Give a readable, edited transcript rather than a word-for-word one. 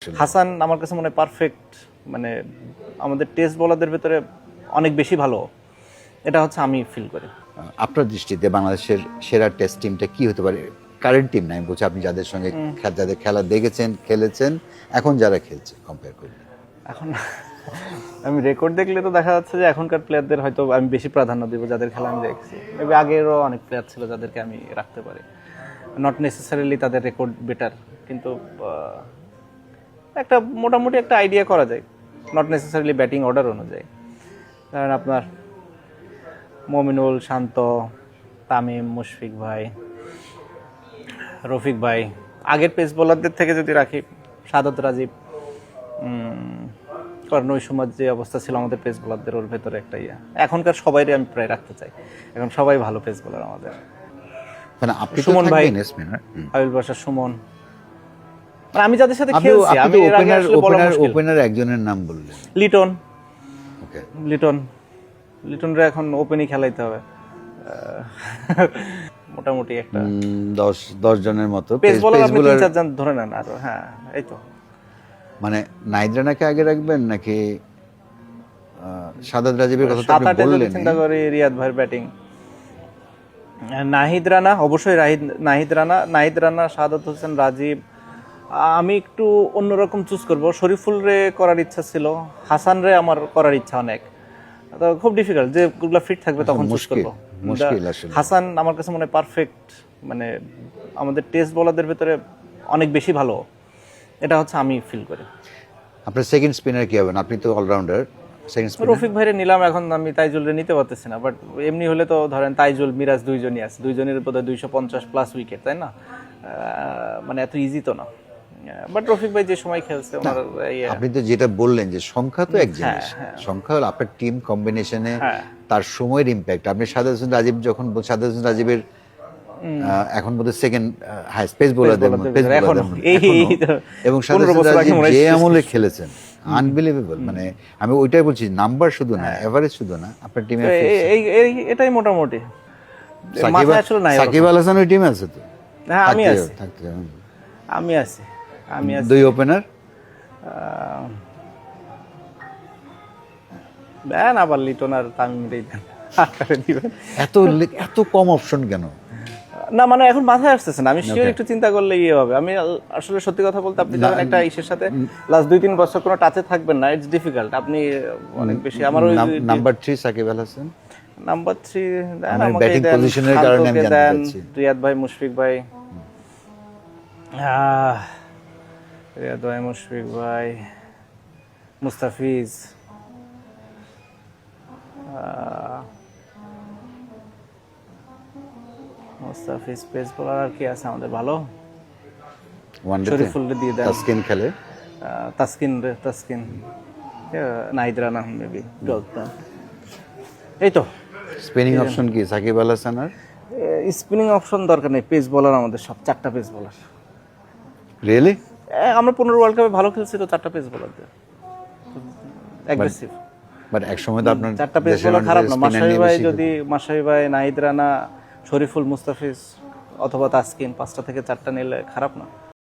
হাসান আমার কাছে মনে হয় পারফেক্ট, মানে আমাদের টেস্ট বোলারদের ভেতরে অনেক বেশি ভালো, এটা হচ্ছে আমি ফিল করি। আপনার দৃষ্টিতে বাংলাদেশের সেরা টেস্ট টিমটা কি হতে পারে? কারেন্ট টিম না, আমি বলছি আপনি যাদের সঙ্গে যাদের খেলা দেখেছেন, খেলেছেন, এখন যারা খেলছে কম্পেয়ার করলে। এখন আমি রেকর্ড দেখলে তো দেখা যাচ্ছে যে এখনকার প্লেয়ারদের হয়তো আমি বেশি প্রাধান্য দেবো, যাদের খেলা আমি দেখছি। মেবি আগেরও অনেক প্লেয়ার ছিল যাদেরকে আমি রাখতে পারি, নট নেসেসারিলি তাদের রেকর্ড বেটার, কিন্তু একটা মোটামুটি একটা আইডিয়া করা যায়, নট নেসেসারিলি ব্যাটিং অর্ডার অনুযায়ী। কারণ আপনার মমিনুল, শান্ত, তামিম, মুশফিক ভাই, রফিক ভাই, আগের পেস বোলারদের থেকে যদি রাখি সাদত, রাজীব, কারণ ওই সময় যে অবস্থা ছিল আমাদের পেস বোলারদের, ওর ভেতরে একটা এখনকার সবাইরে আমি প্রায় রাখতে চাই, এখন সবাই ভালো পেস বোলার আমাদের। মানে আপনি সুমন ভাই, আবিল বাশার, সুমন, মানে আমি যাদের সাথে খেলছি, আমি এর আগে আসলে বলা মুশকিল। ওপেনার একজনের নাম বললেন, লিটন। ওকে, লিটনরে এখন ওপেনই খেলাইতে হবে, মোটামুটি একটা 10 জনের মতো পেস বোলার আপনি 3-4 জন ধরে নেন। আর হ্যাঁ, এই তো মানে নাহিদ রানাকে আগে রাখবেন নাকি সাদাত রাজীবের কথা তো আপনি বললেন? চিন্তা করি রিয়াদ ভাইয়ের ব্যাটিং, নাহিদ রানা, অবশ্যই নাহিদ রানা, সাদাত হোসেন, রাজীব। আমি একটু অন্যরকম চুজ করব, শরীফুল রে করার ইচ্ছা ছিল, হাসান রে আমার করার ইচ্ছা অনেক, তো খুব ডিফিকাল্ট, যেগুলো ফিট থাকবে তখন চুজ করব। মুশকিল আসলে। হাসান আমার কাছে মনে হয় পারফেক্ট, মানে আমাদের টেস্ট বোলারদের ভেতরে অনেক বেশি ভালো, এটা হচ্ছে আমি ফিল করি। আপনার সেকেন্ড স্পিনার কি হবেন? আপনি তো অলরাউন্ডার, সেকেন্ড স্পিনার রফিক ভাইরে নিলাম, এখন আমি তাইজুলরে নিতে পারতেছি না, বাট এমনি হলে তো ধরেন তাইজুল, মিরাজ দুইজনই আছে, দুইজনের বোধহয় 250+ উইকেট, তাই না? মানে এত ইজি তো না, বাট রফিক ভাই যে সময় খেলছে ওনার আপনি তো যেটা বললেন যে সংখ্যা তো এক জিনিস, সংখ্যা হলো আপনার টিম কম্বিনেশনে তার সময়ের ইম্প্যাক্ট। আপনি সাদাত হোসেন রাজীব যখন সাদাত হোসেন রাজীবের এখন বোধহয় সেকেন্ড হাইস্ট পেস বোলারদের মধ্যে, এবং সাদাত হোসেন রাজীব যে আমলে খেলেছেন আনবিলিভেবল। মানে আমি ওইটাই বলছি, নাম্বার শুধু না, এভারেজ শুধু না, আপনার টিমে এটাই মোটামুটি সাকিব আল হাসান ওই টিমে আছে তো? হ্যাঁ, আমি আছি। দুই ওপেনার দেন, আবার লিটন আর তামিমরেই দেন, দিবেন। এত কম অপশন কেন? না মানে এখন মাথায় আসতেছে না, আমি শিওর একটু চিন্তা করলে হবে। আমি আসলে সত্যি কথা বলতে, আপনি যখন একটা ইসের সাথে লাস্ট 2-3 বছর কোনো টাচে থাকবেন না, ইটস ডিফিকাল্ট। আপনি অনেক বেশি আমার ওই নাম্বার 3 সাকিব আল হাসান, নাম্বার 3 দেন, আমাকে ব্যাটিং পজিশনের কারণে আমি জানতে চাচ্ছি। রিয়াদ ভাই, মুশফিক ভাই, রিয়াদ ভাই, মুশফিক ভাই, মুস্তাফিজ, মুস্তাফিজ পেস বোলার। আর কি আছে আমাদের ভালো? শরীফুল দিয়ে দেন, তাসকিন খেলে, তাসকিন, নাহিদ রানা মেবি। এই তো স্পিনিং অপশন কি সাকিব আল হাসান? আর স্পিনিং অপশন দরকার নেই, পেস বোলার আমাদের সব 4টা পেস বোলার। রিয়েলি? আমরা 15 ওয়ার্ল্ড কাপে ভালো খেলছি তো 4টা পেস বোলার দিয়ে, অ্যাগ্রেসিভ। বাট এক সময় তো আপনার 4টা পেস বোলার খারাপ না। মাশরাফি ভাই, নাহিদ রানা, শরীফুল, মুস্তাফিজ অথবা তাসকিন, 5টা থেকে 4টা নিলে খারাপ না।